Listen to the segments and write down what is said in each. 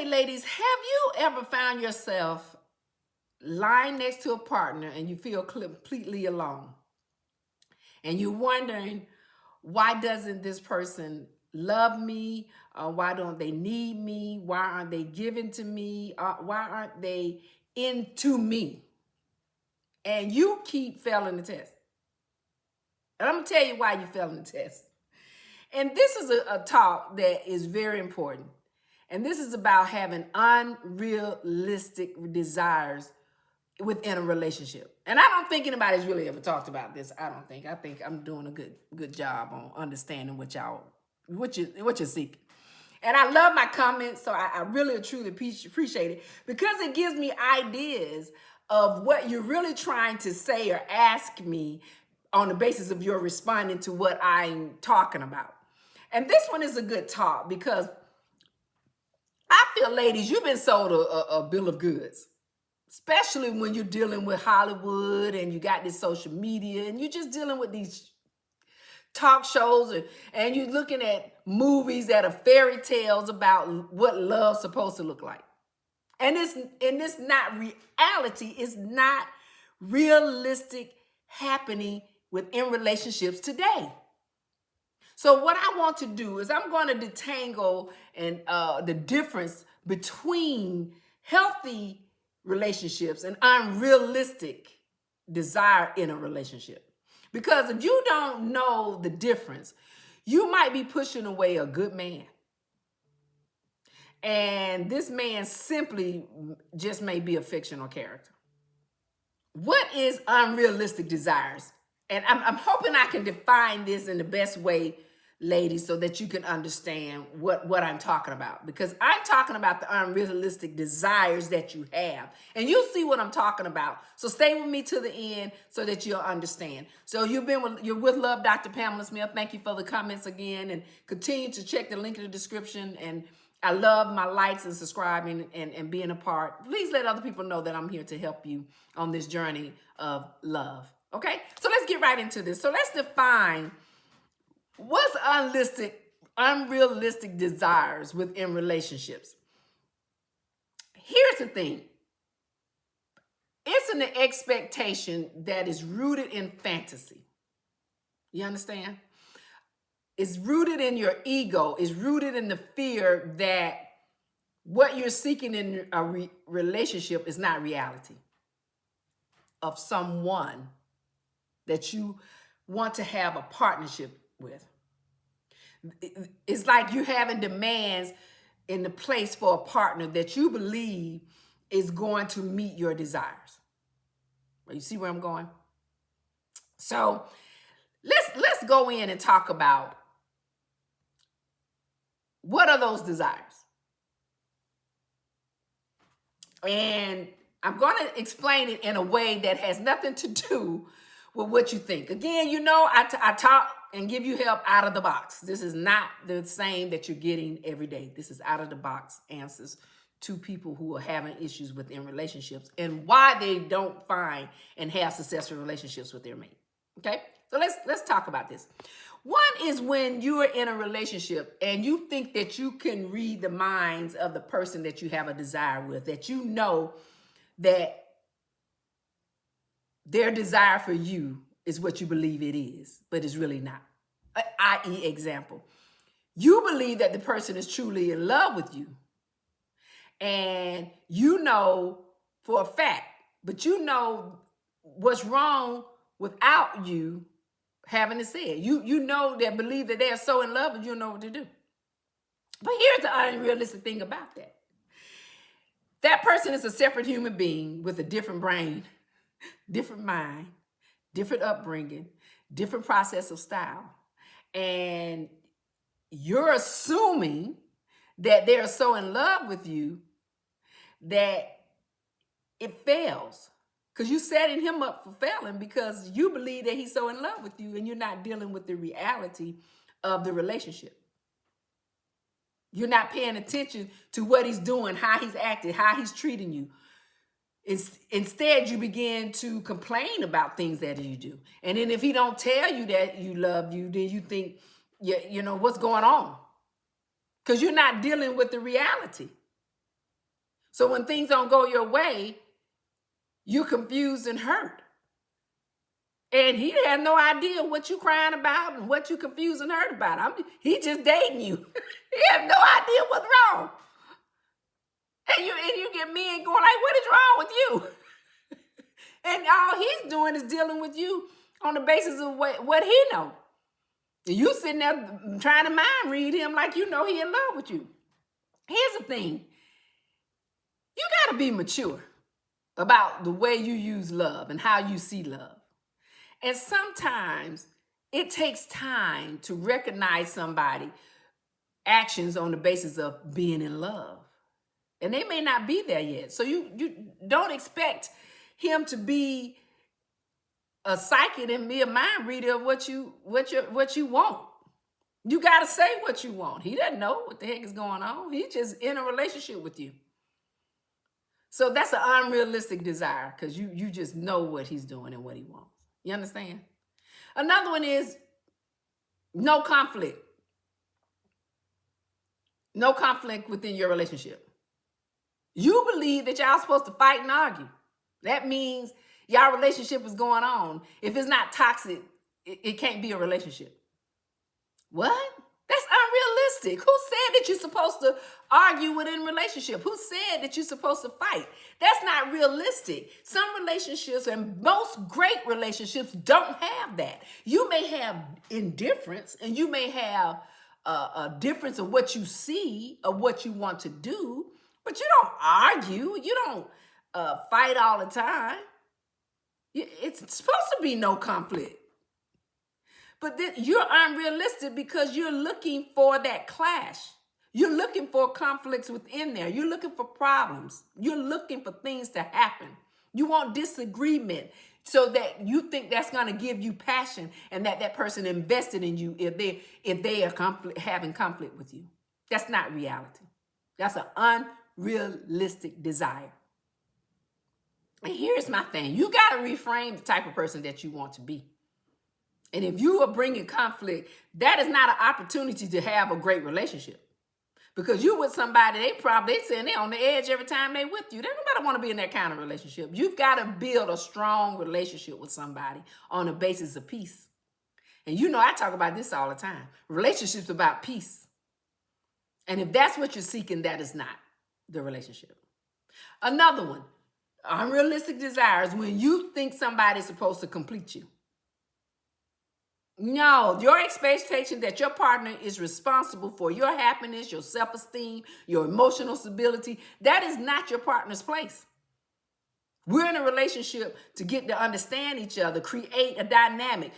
Okay, ladies, have you ever found yourself lying next to a partner and you feel completely alone? And you're wondering, why doesn't this person love me? Why don't they need me? Why aren't they giving to me? Why aren't they into me? And you keep failing the test. And I'm going to tell you why you failing the test. And this is a talk that is very important. And this is about having unrealistic desires within a relationship. And I don't think anybody's really ever talked about this. I don't think. I think I'm doing a good job on understanding what you're seeking. And I love my comments, so I really truly appreciate it because it gives me ideas of what you're really trying to say or ask me on the basis of your responding to what I'm talking about. And this one is a good talk because I feel, ladies, you've been sold a bill of goods, especially when you're dealing with Hollywood and you got this social media and you're just dealing with these talk shows and you're looking at movies that are fairy tales about what love's supposed to look like. And it's not reality. It's not realistic happening within relationships today. So what I want to do is I'm going to detangle and the difference between healthy relationships and unrealistic desire in a relationship. Because if you don't know the difference, you might be pushing away a good man. And this man simply just may be a fictional character. What is unrealistic desires? And I'm hoping I can define this in the best way, ladies, so that you can understand what I'm talking about. Because I'm talking about the unrealistic desires that you have. And you'll see what I'm talking about. So stay with me to the end so that you'll understand. So you're with Love, Dr. Pamela Smith. Thank you for the comments again. And continue to check the link in the description. And I love my likes and subscribing and being a part. Please let other people know that I'm here to help you on this journey of love. Okay, so let's get right into this. So let's define what's unrealistic desires within relationships. Here's the thing. It's an expectation that is rooted in fantasy. You understand? It's rooted in your ego. It's rooted in the fear that what you're seeking in a relationship is not reality of someone that you want to have a partnership with. It's like you're having demands in the place for a partner that you believe is going to meet your desires. You see where I'm going? So let's go in and talk about what are those desires. And I'm going to explain it in a way that has nothing to do with what you think. Again, you know, I talk and give you help out of the box. This is not the same that you're getting every day. This is out of the box answers to people who are having issues within relationships and why they don't find and have successful relationships with their mate. Okay? So let's talk about this. One is when you are in a relationship and you think that you can read the minds of the person that you have a desire with, that you know that their desire for you is what you believe it is, but it's really not. I.e., example, you believe that the person is truly in love with you, and you know for a fact, but you know what's wrong without you having to say it. You know that believe that they are so in love with you, know what to do. But here's the unrealistic thing about that. That person is a separate human being with a different brain, different mind, different upbringing, different process of style. And you're assuming that they're so in love with you that it fails. Because you're setting him up for failing because you believe that he's so in love with you and you're not dealing with the reality of the relationship. You're not paying attention to what he's doing, how he's acting, how he's treating you. Instead, you begin to complain about things that you do. And then if he don't tell you that you love you, then you think, you know, what's going on? Because you're not dealing with the reality. So when things don't go your way, you're confused and hurt. And he had no idea what you crying about and what you confused and hurt about. He just dating you. He had no idea what's wrong. And you get men going like, what is wrong with you? And all he's doing is dealing with you on the basis of what he know. And you sitting there trying to mind read him like you know he in love with you. Here's the thing. You got to be mature about the way you use love and how you see love. And sometimes it takes time to recognize somebody's actions on the basis of being in love. And they may not be there yet. So you don't expect him to be a psychic and be a mind reader of what you want. You got to say what you want. He doesn't know what the heck is going on. He's just in a relationship with you. So that's an unrealistic desire because you just know what he's doing and what he wants. You understand? Another one is no conflict. No conflict within your relationship. You believe that y'all supposed to fight and argue. That means y'all relationship is going on. If it's not toxic, it can't be a relationship. What? That's unrealistic. Who said that you're supposed to argue within a relationship? Who said that you're supposed to fight? That's not realistic. Some relationships and most great relationships don't have that. You may have indifference and you may have a difference of what you see or what you want to do, but you don't argue. You don't fight all the time. It's supposed to be no conflict. But then you're unrealistic because you're looking for that clash. You're looking for conflicts within there. You're looking for problems. You're looking for things to happen. You want disagreement so that you think that's going to give you passion and that person invested in you if they are having conflict with you. That's not reality. That's an unrealistic desire. And here's my thing. You got to reframe the type of person that you want to be. And if you are bringing conflict, that is not an opportunity to have a great relationship. Because you with somebody, they saying they're on the edge every time they with you. They nobody want to be in that kind of relationship. You've got to build a strong relationship with somebody on the basis of peace. And you know I talk about this all the time. Relationships about peace. And if that's what you're seeking, that is not the relationship. Another one, unrealistic desires when you think somebody's supposed to complete you. No, your expectation that your partner is responsible for your happiness, your self-esteem, your emotional stability, that is not your partner's place. We're in a relationship to get to understand each other, create a dynamic,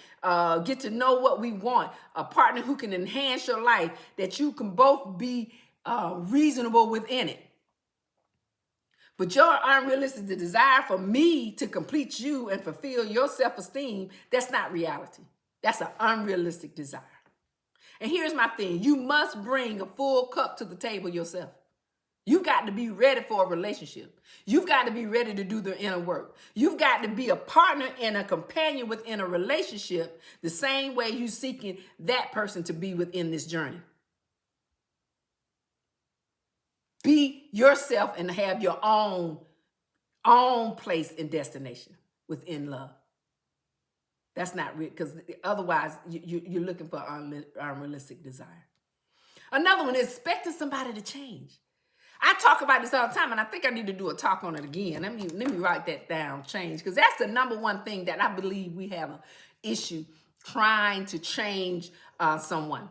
get to know what we want, a partner who can enhance your life, that you can both be reasonable within it. But your unrealistic desire for me to complete you and fulfill your self-esteem, that's not reality. That's an unrealistic desire. And here's my thing. You must bring a full cup to the table yourself. You got to be ready for a relationship. You've got to be ready to do the inner work. You've got to be a partner and a companion within a relationship the same way you're seeking that person to be within this journey. Be yourself and have your own place and destination within love. That's not real, because otherwise you're looking for unrealistic desire. Another one is expecting somebody to change. I talk about this all the time, and I think I need to do a talk on it again. Let me write that down, change, because that's the number one thing that I believe we have an issue trying to change someone.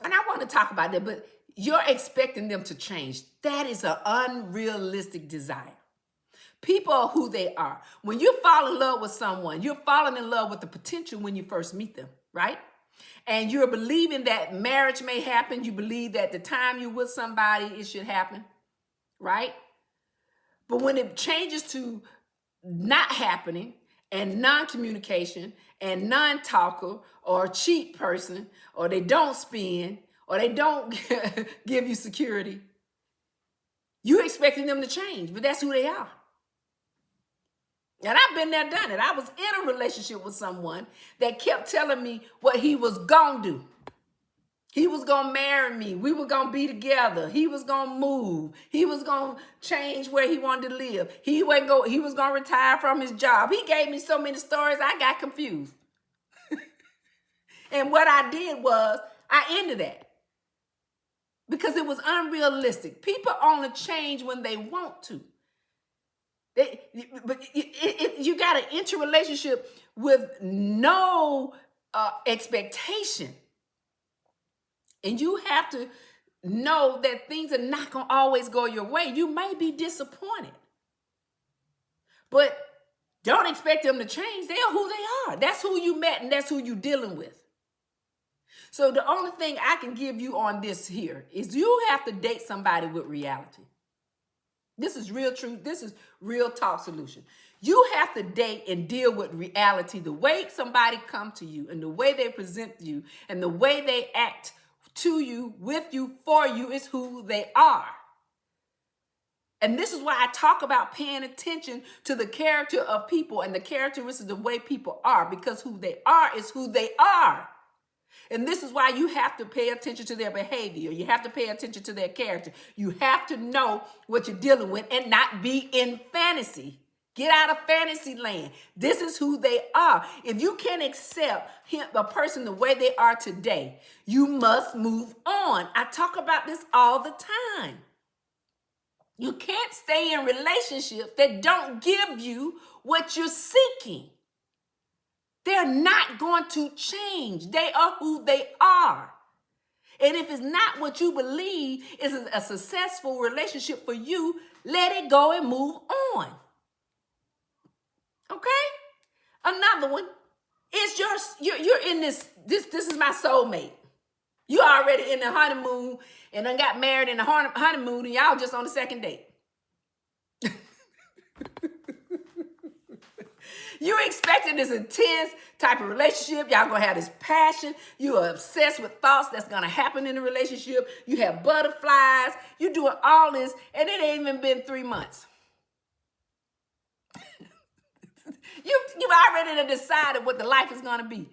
And I want to talk about that, but you're expecting them to change. That is an unrealistic desire. People are who they are. When you fall in love with someone, you're falling in love with the potential when you first meet them, right? And you're believing that marriage may happen. You believe that the time you're with somebody, it should happen, right? But when it changes to not happening and non-communication and non-talker or a cheat person, or they don't spend, or they don't give you security, you're expecting them to change, but that's who they are. And I've been there, done it. I was in a relationship with someone that kept telling me what he was gonna do. He was going to marry me. We were going to be together. He was going to move. He was going to change where he wanted to live. He was going to retire from his job. He gave me so many stories, I got confused. And what I did was I ended that because it was unrealistic. People only change when they want to. You got to enter a relationship with no expectation. And you have to know that things are not going to always go your way. You may be disappointed. But don't expect them to change. They are who they are. That's who you met and that's who you're dealing with. So the only thing I can give you on this here is you have to date somebody with reality. This is real truth. This is real talk solution. You have to date and deal with reality. The way somebody come to you and the way they present you and the way they act to you, with you, for you is who they are. And this is why I talk about paying attention to the character of people and the characteristics of the way people are, because who they are is who they are. And this is why you have to pay attention to their behavior. You have to pay attention to their character. You have to know what you're dealing with and not be in fantasy. Get out of fantasy land. This is who they are. If you can't accept a person the way they are today, you must move on. I talk about this all the time. You can't stay in relationships that don't give you what you're seeking. They're not going to change. They are who they are. And if it's not what you believe is a successful relationship for you, let it go and move on. Okay? Another one is you're in this is my soulmate. You already in the honeymoon and then got married in the honeymoon and y'all just on the second date. You expecting this intense type of relationship. Y'all gonna have this passion. You are obsessed with thoughts that's gonna happen in the relationship. You have butterflies. You doing all this and it ain't even been 3 months. You've already decided what the life is going to be.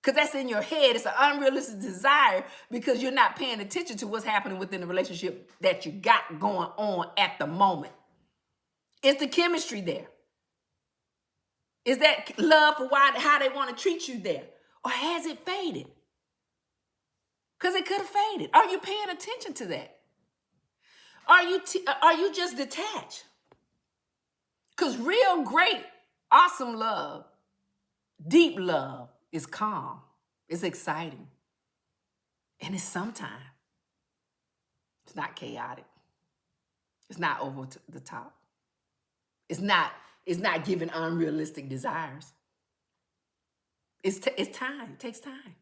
Because that's in your head. It's an unrealistic desire because you're not paying attention to what's happening within the relationship that you got going on at the moment. Is the chemistry there? Is that love for how they want to treat you there? Or has it faded? Because it could have faded. Are you paying attention to that? Are you just detached? Because real great, awesome love, deep love is calm, it's exciting, and it's sometimes. It's not chaotic. It's not over the top. It's not giving unrealistic desires. It's time. It takes time.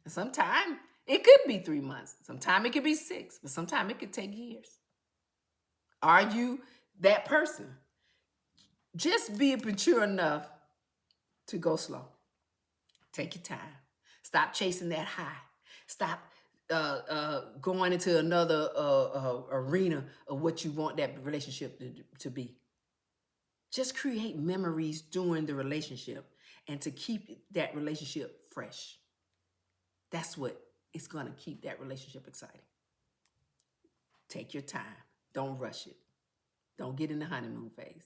And sometimes it could be 3 months. Sometimes it could be 6, but sometimes it could take years. Are you that person? Just be mature enough to go slow. Take your time. Stop chasing that high. Stop going into another arena of what you want that relationship to be. Just create memories during the relationship and to keep that relationship fresh. That's what is going to keep that relationship exciting. Take your time. Don't rush it. Don't get in the honeymoon phase.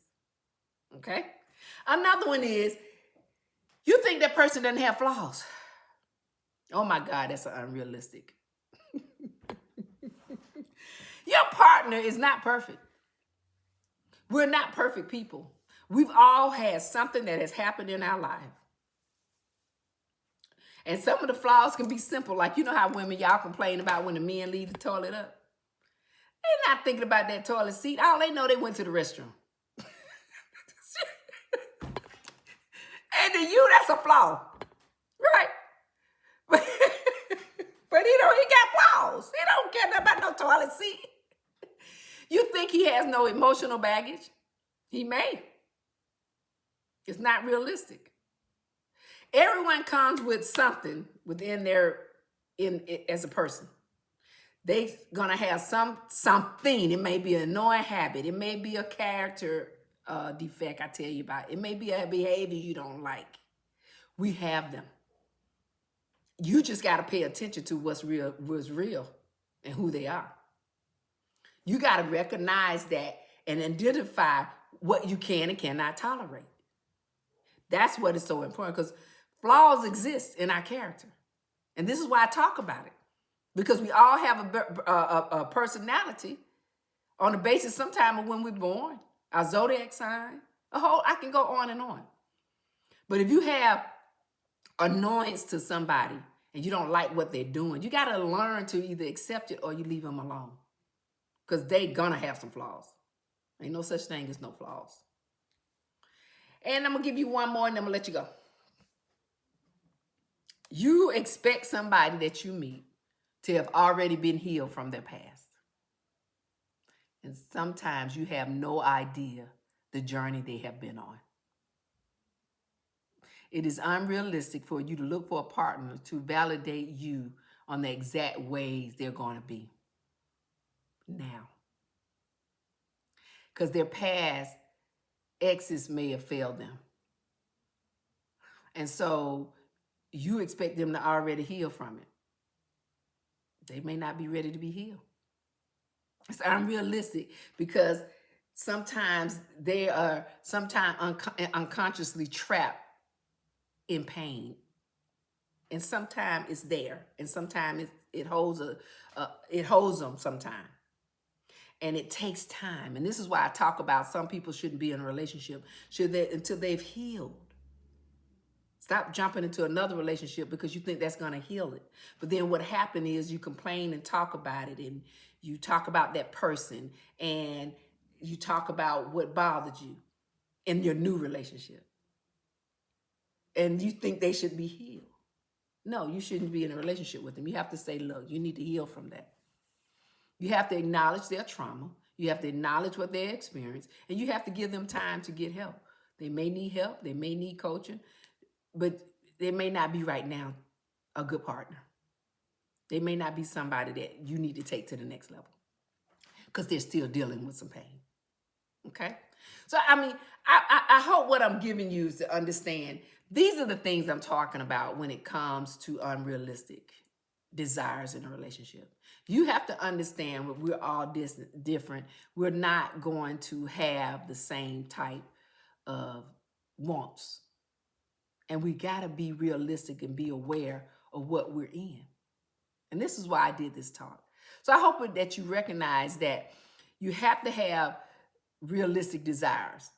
Okay? Another one is, you think that person doesn't have flaws. Oh my God, that's unrealistic. Your partner is not perfect. We're not perfect people. We've all had something that has happened in our life. And some of the flaws can be simple. Like, you know how women, y'all complain about when the men leave the toilet up? They're not thinking about that toilet seat. All they know, they went to the restroom. And to you, that's a flaw. Right? But he got flaws. He don't care about no toilet seat. You think he has no emotional baggage? He may. It's not realistic. Everyone comes with something within as a person. They're gonna have something. It may be an annoying habit. It may be a character defect I tell you about. It may be a behavior you don't like. We have them. You just got to pay attention to what's real and who they are. You got to recognize that and identify what you can and cannot tolerate. That's what is so important, because flaws exist in our character. And this is why I talk about it, because we all have a personality on the basis sometime of when we're born, our zodiac sign, I can go on and on. But if you have annoyance to somebody and you don't like what they're doing, you got to learn to either accept it or you leave them alone, because they gonna have some flaws. Ain't no such thing as no flaws. And I'm gonna give you one more and then I'm gonna let you go. You expect somebody that you meet to have already been healed from their past. And sometimes you have no idea the journey they have been on. It is unrealistic for you to look for a partner to validate you on the exact ways they're going to be now. Because their past exes may have failed them. And so you expect them to already heal from it. They may not be ready to be healed. It's unrealistic, because sometimes they are unconsciously trapped in pain. And sometimes it's there, and sometimes it holds them sometimes. And it takes time. And this is why I talk about some people shouldn't be in a relationship until they've healed. Stop jumping into another relationship because you think that's going to heal it. But then what happened is you complain and talk about it, and you talk about that person, and you talk about what bothered you in your new relationship. And you think they should be healed. No, you shouldn't be in a relationship with them. You have to say, look, you need to heal from that. You have to acknowledge their trauma. You have to acknowledge what they experienced, and you have to give them time to get help. They may need help. They may need coaching, but they may not be right now a good partner. They may not be somebody that you need to take to the next level, because they're still dealing with some pain. Okay? So, I mean, I hope what I'm giving you is to understand these are the things I'm talking about when it comes to unrealistic desires in a relationship. You have to understand that we're all different. We're not going to have the same type of wants. And we got to be realistic and be aware of what we're in. And this is why I did this talk. So I hope that you recognize that you have to have realistic desires.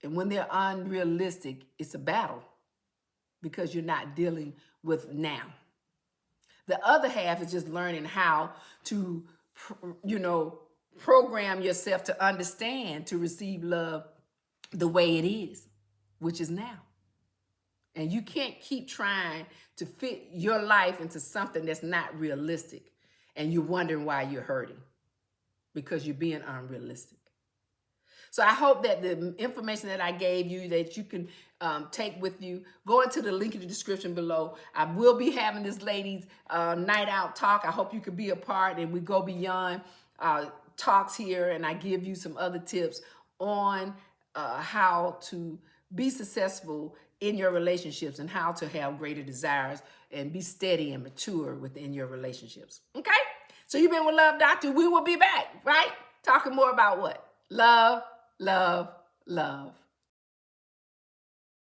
And when they're unrealistic, it's a battle, because you're not dealing with now. The other half is just learning how to, program yourself to understand, to receive love the way it is, which is now. And you can't keep trying to fit your life into something that's not realistic, and you're wondering why you're hurting, because you're being unrealistic. So I hope that the information that I gave you, that you can take with you. Go into the link in the description below. I will be having this ladies' night out talk. I hope you could be a part, and we go beyond talks here, and I give you some other tips on how to be successful in your relationships, and how to have greater desires and be steady and mature within your relationships. Okay? So you've been with Love Doctor. We will be back, right? Talking more about what? Love, love, love.